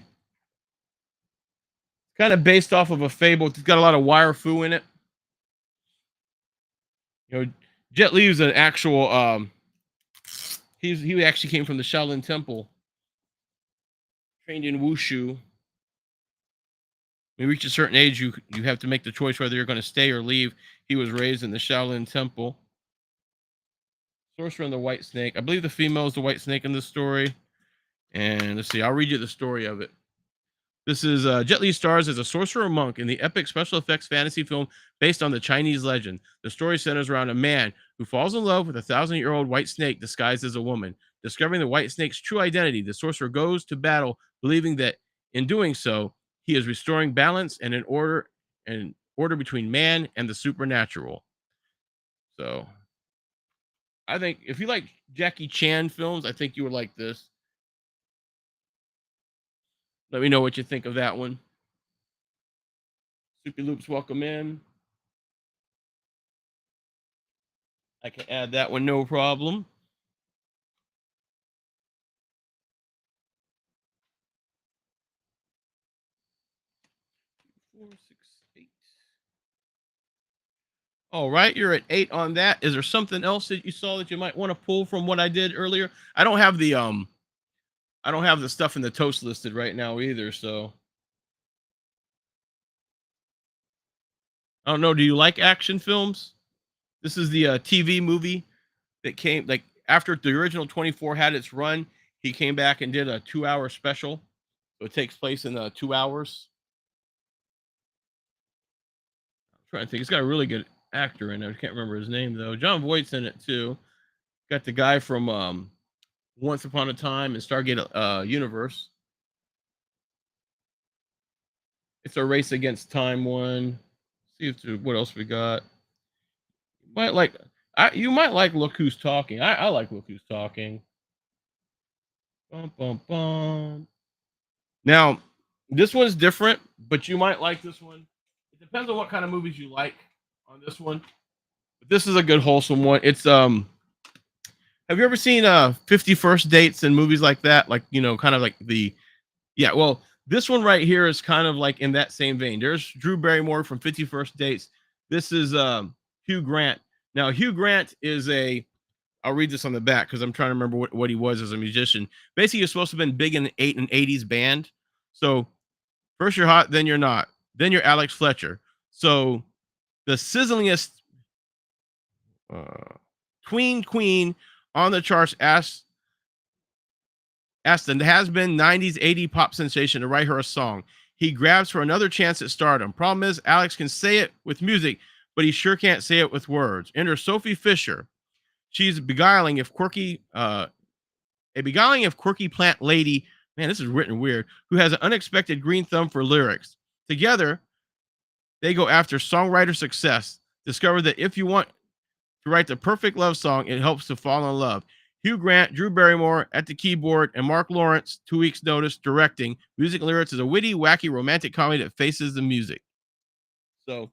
Kind of based off of a fable. It's got a lot of wire fu in it. You know, Jet Li was an actual. He actually came from the Shaolin Temple, trained in wushu. When you reach a certain age, you have to make the choice whether you're going to stay or leave. He was raised in the Shaolin Temple. Sorcerer and the White Snake. I believe the female is the White Snake in this story. And let's see, I'll read you the story of it. This is Jet Li stars as a sorcerer monk in the epic special effects fantasy film based on the Chinese legend. The story centers around a man who falls in love with a 1,000-year-old white snake disguised as a woman. Discovering the white snake's true identity, the sorcerer goes to battle, believing that in doing so, he is restoring balance and order between man and the supernatural. So, I think if you like Jackie Chan films, I think you would like this. Let me know what you think of that one. Soupy Loops, welcome in. I can add that one, no problem. Four, six, eight. All right, you're at 8 on that. Is there something else that you saw that you might want to pull from what I did earlier? I don't have the stuff in the toast listed right now either, so I don't know. Do you like action films? This is the TV movie that came like after the original 24 had its run. He came back and did a 2-hour special. So it takes place in 2 hours. I'm trying to think. It's got a really good actor in it. I can't remember his name though. John Voight's in it too. Got the guy from Once Upon a Time and Stargate Universe. It's a race against time one. See what else we got. You might like Look Who's Talking. I like Look Who's Talking. Bum, bum, bum. Now, this one's different, but you might like this one. It depends on what kind of movies you like on this one. But this is a good wholesome one. It's have you ever seen 50 First Dates and movies like that? Like, kind of like well, this one right here is kind of like in that same vein. There's Drew Barrymore from 50 First Dates. This is Hugh Grant. Now, Hugh Grant is I'll read this on the back because I'm trying to remember what he was as a musician. Basically, you're supposed to have been big in an 80s band. So first you're hot, then you're not. Then you're Alex Fletcher. So the sizzlingest tween queen on the charts asked the has-been 90s 80 pop sensation to write her a song. He grabs for another chance at stardom. Problem is, Alex can say it with music, but he sure can't say it with words. Enter Sophie Fisher. She's beguiling if quirky plant lady. Man, this is written weird. Who has an unexpected green thumb for lyrics. Together, they go after songwriter success. Discover that if you want to write the perfect love song, it helps to fall in love. Hugh Grant, Drew Barrymore at the keyboard, and Mark Lawrence, 2 weeks notice, directing. Music and lyrics is a witty, wacky, romantic comedy that faces the music. So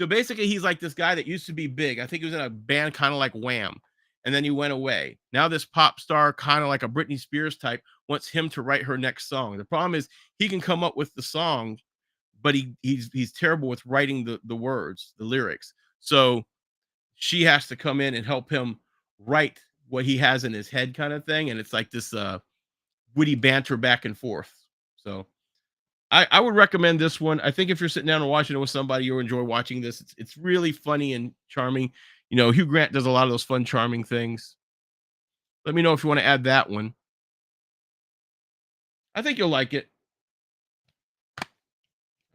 basically, he's like this guy that used to be big. I think he was in a band kind of like Wham, and then he went away. Now this pop star, kind of like a Britney Spears type, wants him to write her next song. The problem is he can come up with the song, but he's terrible with writing the words, the lyrics. So she has to come in and help him write what he has in his head, kind of thing. And it's like this witty banter back and forth. So I would recommend this one. I think if you're sitting down and watching it with somebody, you'll enjoy watching this. It's really funny and charming. You know, Hugh Grant does a lot of those fun, charming things. Let me know if you want to add that one. I think you'll like it.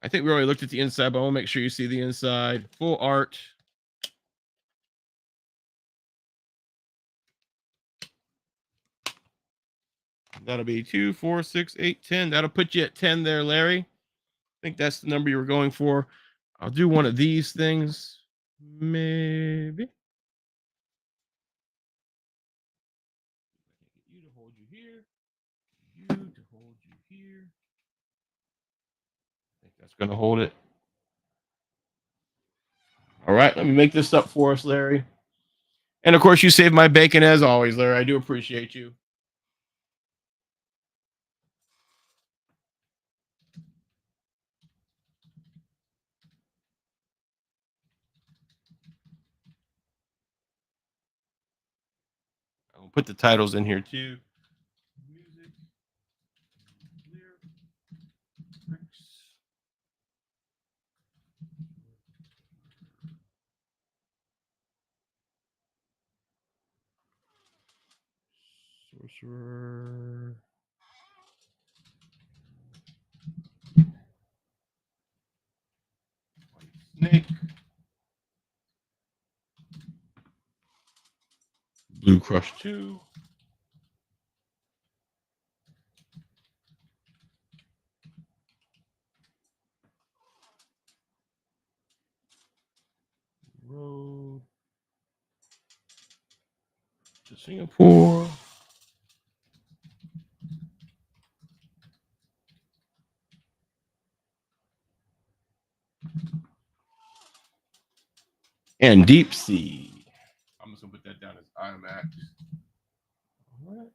I think we already looked at the inside, but I want to make sure you see the inside. Full art. That'll be 2, 4, 6, 8, 10. That'll put you at 10 there, Larry. I think that's the number you were going for. I'll do one of these things. Maybe. You to hold you here. You to hold you here. I think that's going to hold it. All right, let me make this up for us, Larry. And of course, you saved my bacon as always, Larry. I do appreciate you. I'll put the titles in here too. Music, lyrics. Sorcerer. Snake. Blue Crush 2. Road to Singapore. And Deep Sea. I'm just gonna put that down as IMAX. What?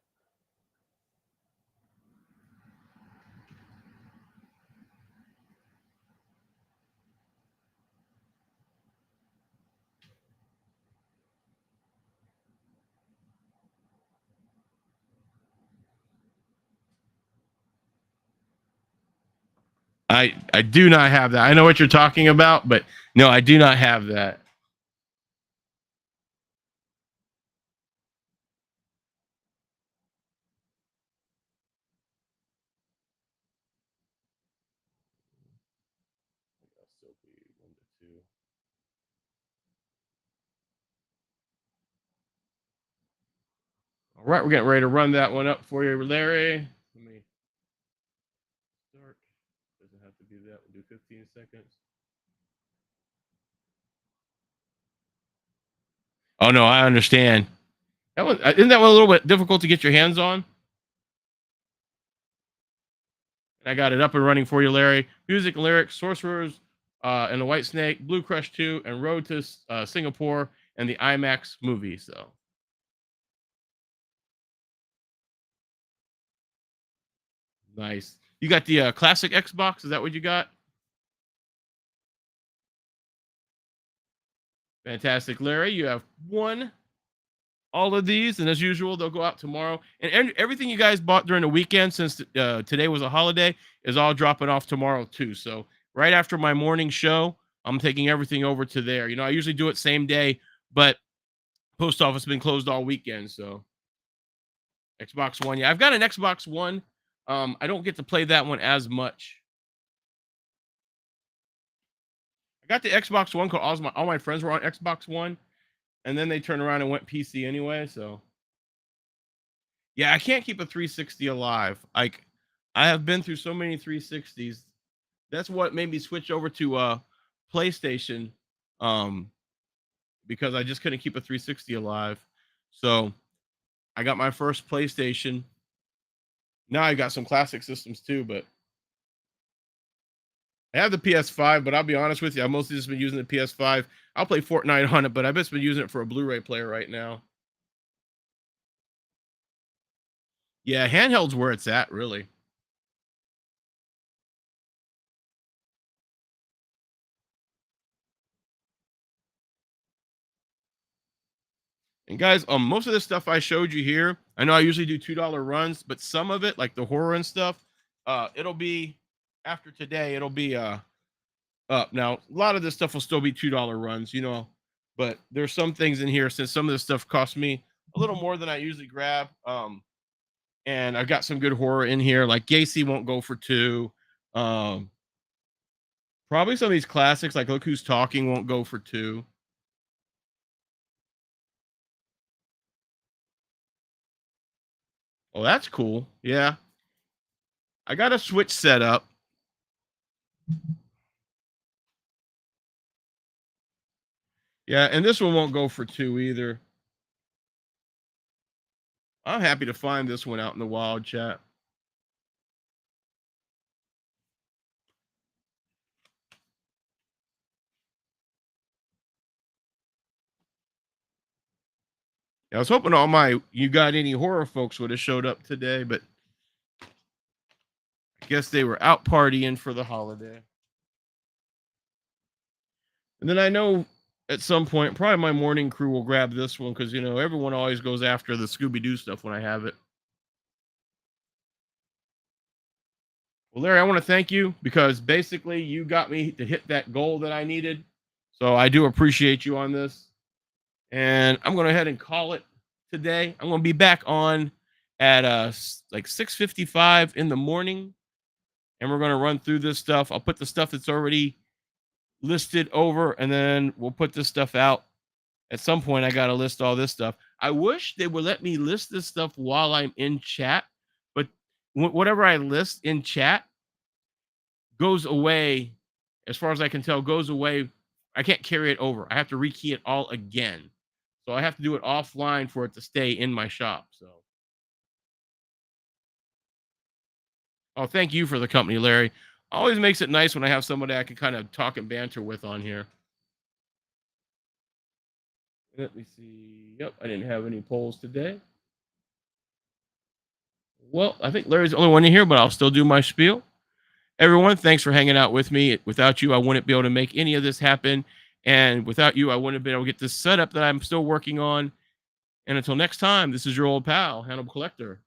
I do not have that. I know what you're talking about, but no, I do not have that. All right, we're getting ready to run that one up for you, Larry. Let me start. Doesn't have to be that. We'll do 15 seconds. Oh no, I understand. That one isn't that one a little bit difficult to get your hands on? And I got it up and running for you, Larry. Music and lyrics, Sorcerers and the White Snake, Blue Crush 2, and Road to Singapore, and the IMAX movie. So nice. You got the classic Xbox? Is that what you got? Fantastic, Larry. You have won all of these, and as usual, they'll go out tomorrow. And everything you guys bought during the weekend, since today was a holiday, is all dropping off tomorrow too. So right after my morning show, I'm taking everything over to there. You know, I usually do it same day, but post office has been closed all weekend. So Xbox One, yeah, I've got an Xbox One. I don't get to play that one as much. I got the Xbox One because all my friends were on Xbox One, and then they turned around and went PC anyway. So yeah, I can't keep a 360 alive. Like, I have been through so many 360s. That's what made me switch over to PlayStation, because I just couldn't keep a 360 alive. So I got my first PlayStation. Now I got some classic systems too, but I have the PS5, but I'll be honest with you, I've mostly just been using the PS5. I'll play Fortnite on it, but I've just been using it for a Blu-ray player right now. Yeah, handheld's where it's at, really. And guys, most of the stuff I showed you here, I know I usually do $2 runs, but some of it, like the horror and stuff, it'll be after today, it'll be up. Now, a lot of this stuff will still be $2 runs, you know, but there's some things in here since some of this stuff costs me a little more than I usually grab. And I've got some good horror in here, like Gacy won't go for 2. Probably some of these classics, like Look Who's Talking, won't go for 2. Oh, that's cool. Yeah. I got a Switch set up. Yeah, and this one won't go for 2 either. I'm happy to find this one out in the wild, chat. I was hoping all my You Got Any Horror folks would have showed up today, but I guess they were out partying for the holiday. And then I know at some point, probably my morning crew will grab this one because, you know, everyone always goes after the Scooby-Doo stuff when I have it. Well, Larry, I want to thank you because basically you got me to hit that goal that I needed. So I do appreciate you on this. And I'm going to go ahead and call it today. I'm going to be back on at like 6:55 in the morning. And we're going to run through this stuff. I'll put the stuff that's already listed over, and then we'll put this stuff out. At some point, I got to list all this stuff. I wish they would let me list this stuff while I'm in chat, but whatever I list in chat goes away, as far as I can tell, goes away. I can't carry it over. I have to rekey it all again. So I have to do it offline for it to stay in my shop. So, oh, thank you for the company, Larry. Always makes it nice when I have somebody I can kind of talk and banter with on here. Let me see. Yep, I didn't have any polls today. Well, I think Larry's the only one in here, but I'll still do my spiel. Everyone, thanks for hanging out with me. Without you, I wouldn't be able to make any of this happen. And without you, I wouldn't have been able to get this setup that I'm still working on. And until next time, this is your old pal, Hannibal Collector,